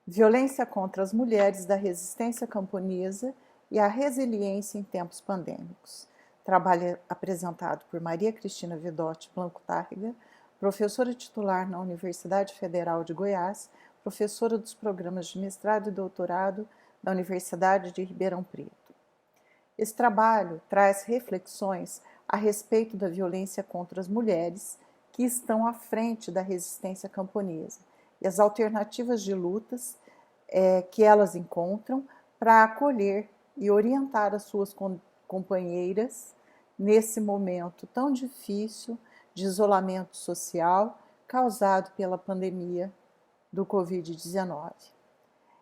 Violência contra as mulheres da resistência camponesa e a resiliência em tempos pandêmicos. Trabalho apresentado por Maria Cristina Vedotti Blanco Tárrega, professora titular na Universidade Federal de Goiás, professora dos programas de mestrado e doutorado da Universidade de Ribeirão Preto. Esse trabalho traz reflexões a respeito da violência contra as mulheres que estão à frente da resistência camponesa e as alternativas de lutas que elas encontram para acolher e orientar as suas companheiras nesse momento tão difícil de isolamento social causado pela pandemia do Covid-19.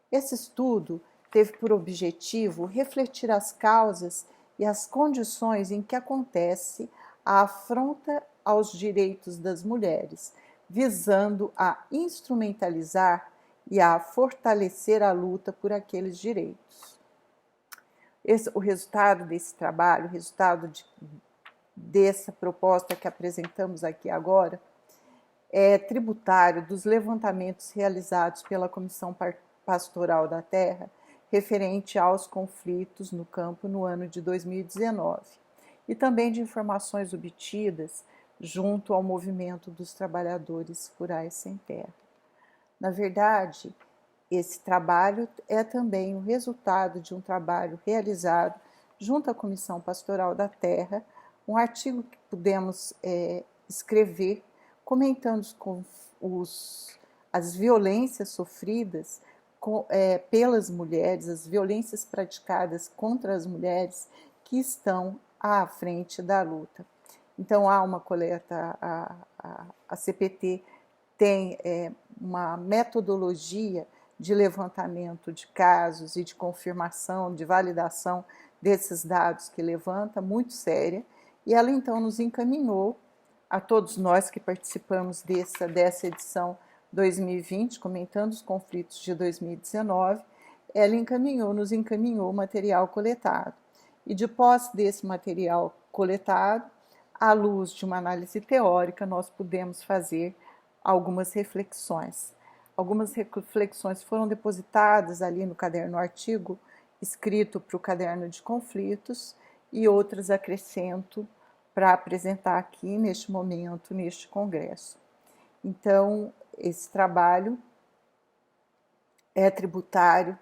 Esse estudo teve por objetivo refletir as causas e as condições em que acontece a afronta aos direitos das mulheres, visando a instrumentalizar e a fortalecer a luta por aqueles direitos. O resultado desse trabalho, o resultado dessa proposta que apresentamos aqui agora, é tributário dos levantamentos realizados pela Comissão Pastoral da Terra referente aos conflitos no campo no ano de 2019 e também de informações obtidas junto ao movimento dos trabalhadores rurais sem terra. Na verdade, esse trabalho é também o resultado de um trabalho realizado junto à Comissão Pastoral da Terra, um artigo que pudemos escrever comentando as violências sofridas pelas mulheres, as violências praticadas contra as mulheres que estão à frente da luta. Então, há uma coleta, a CPT tem uma metodologia de levantamento de casos e de confirmação, de validação desses dados que levanta, muito séria, e ela então nos encaminhou, a todos nós que participamos dessa edição 2020, comentando os conflitos de 2019, ela nos encaminhou o material coletado. E de posse desse material coletado, à luz de uma análise teórica, nós pudemos fazer algumas reflexões. Algumas reflexões foram depositadas ali no caderno artigo, escrito para o caderno de conflitos, e outras acrescento para apresentar aqui neste momento, neste congresso. Então, esse trabalho é tributário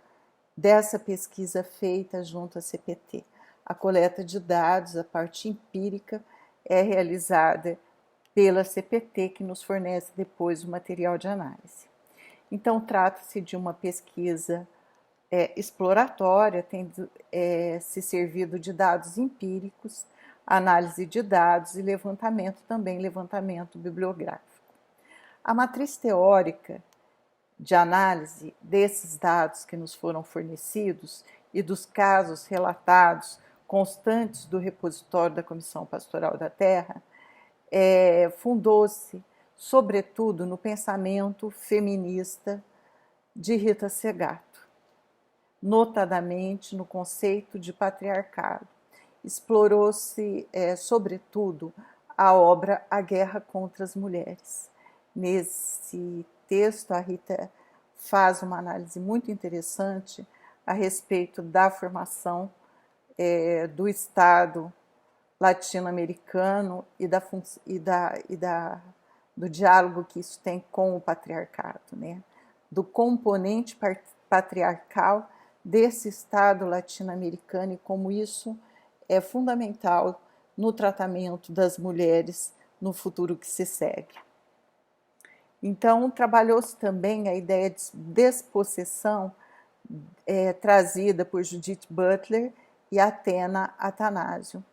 dessa pesquisa feita junto à CPT. A coleta de dados, a parte empírica, é realizada pela CPT, que nos fornece depois o material de análise. Então, trata-se de uma pesquisa exploratória, tendo se servido de dados empíricos, análise de dados e levantamento bibliográfico. A matriz teórica de análise desses dados que nos foram fornecidos e dos casos relatados constantes do repositório da Comissão Pastoral da Terra fundou-se, sobretudo, no pensamento feminista de Rita Segato, notadamente no conceito de patriarcado. Explorou-se, sobretudo, a obra A Guerra contra as Mulheres. Nesse texto, a Rita faz uma análise muito interessante a respeito da formação do Estado latino-americano e do diálogo que isso tem com o patriarcado, né? Do componente patriarcal desse Estado latino-americano e como isso é fundamental no tratamento das mulheres no futuro que se segue. Então, trabalhou-se também a ideia de despossessão trazida por Judith Butler e Athena Athanasio.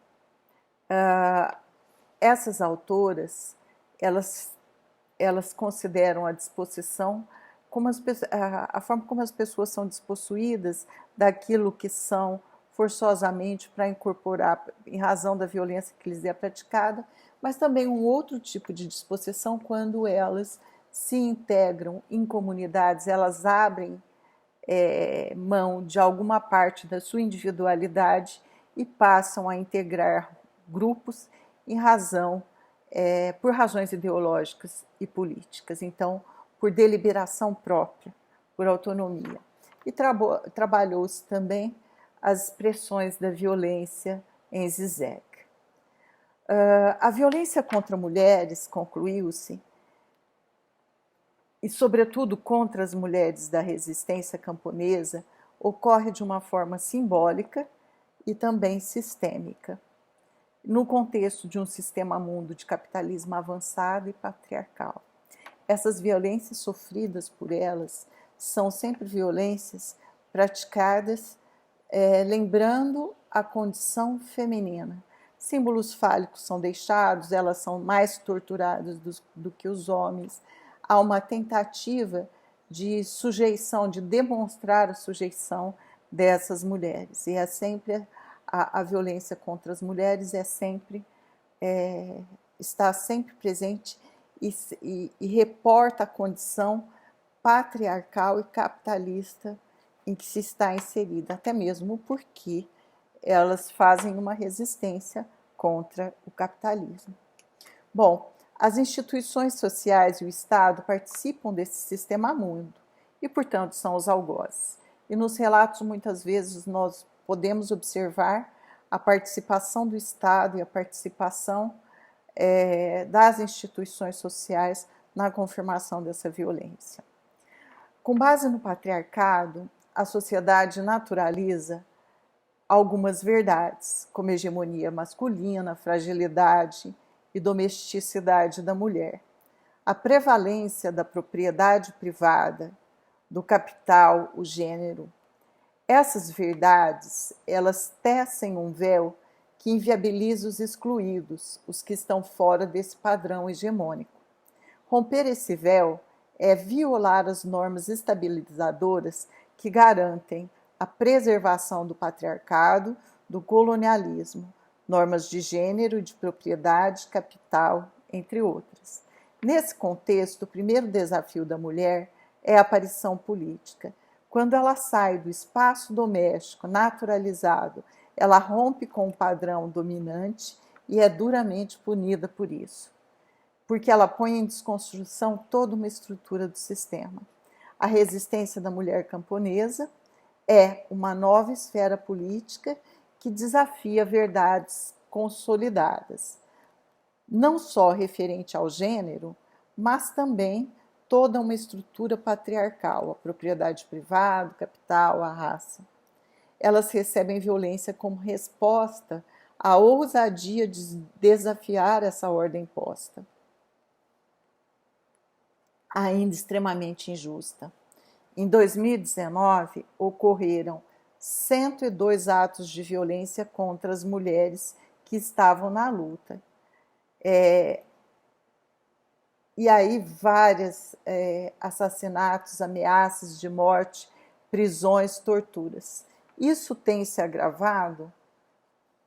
Essas autoras, elas consideram a despossessão como a forma como as pessoas são despossuídas daquilo que são forçosamente para incorporar em razão da violência que lhes é praticada, mas também um outro tipo de despossessão quando elas se integram em comunidades, elas abrem mão de alguma parte da sua individualidade e passam a integrar grupos por razões ideológicas e políticas. Então, por deliberação própria, por autonomia. E trabalhou-se também as expressões da violência em Zizek. A violência contra mulheres, concluiu-se, e sobretudo contra as mulheres da resistência camponesa, ocorre de uma forma simbólica e também sistêmica, no contexto de um sistema mundo de capitalismo avançado e patriarcal. Essas violências sofridas por elas são sempre violências praticadas lembrando a condição feminina. Símbolos fálicos são deixados, elas são mais torturadas do que os homens. Há uma tentativa de sujeição, de demonstrar a sujeição dessas mulheres. E é sempre a violência contra as mulheres está sempre presente e reporta a condição patriarcal e capitalista em que se está inserida, até mesmo porque elas fazem uma resistência contra o capitalismo. Bom, as instituições sociais e o Estado participam desse sistema mundo e, portanto, são os algozes. E nos relatos, muitas vezes, nós podemos observar a participação do Estado e a participação das instituições sociais na confirmação dessa violência. Com base no patriarcado, a sociedade naturaliza algumas verdades, como hegemonia masculina, fragilidade e domesticidade da mulher. A prevalência da propriedade privada, do capital, o gênero. Essas verdades, elas tecem um véu que inviabiliza os excluídos, os que estão fora desse padrão hegemônico. Romper esse véu é violar as normas estabilizadoras que garantem a preservação do patriarcado, do colonialismo, normas de gênero, de propriedade, capital, entre outras. Nesse contexto, o primeiro desafio da mulher é a aparição política. Quando ela sai do espaço doméstico naturalizado, ela rompe com o padrão dominante e é duramente punida por isso, porque ela põe em desconstrução toda uma estrutura do sistema. A resistência da mulher camponesa é uma nova esfera política que desafia verdades consolidadas, não só referente ao gênero, mas também toda uma estrutura patriarcal, a propriedade privada, o capital, a raça. Elas recebem violência como resposta à ousadia de desafiar essa ordem posta, ainda extremamente injusta. Em 2019, ocorreram 102 atos de violência contra as mulheres que estavam na luta. E aí vários assassinatos, ameaças de morte, prisões, torturas. Isso tem se agravado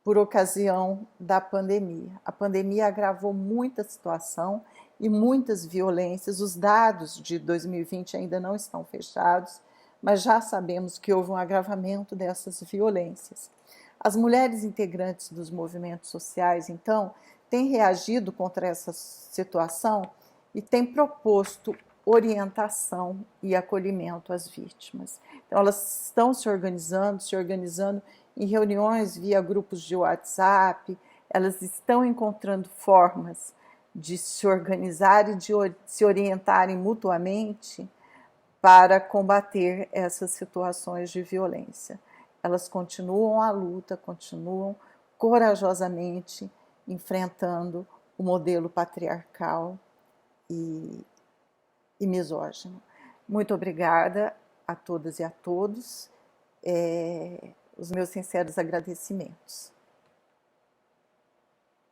por ocasião da pandemia. A pandemia agravou muita situação e muitas violências. Os dados de 2020 ainda não estão fechados, mas já sabemos que houve um agravamento dessas violências. As mulheres integrantes dos movimentos sociais, então, têm reagido contra essa situação e têm proposto orientação e acolhimento às vítimas. Então, elas estão se organizando em reuniões via grupos de WhatsApp, elas estão encontrando formas de se organizar e de se orientarem mutuamente para combater essas situações de violência. Elas continuam a luta, continuam corajosamente enfrentando o modelo patriarcal e misógino. Muito obrigada a todas e a todos. Os meus sinceros agradecimentos.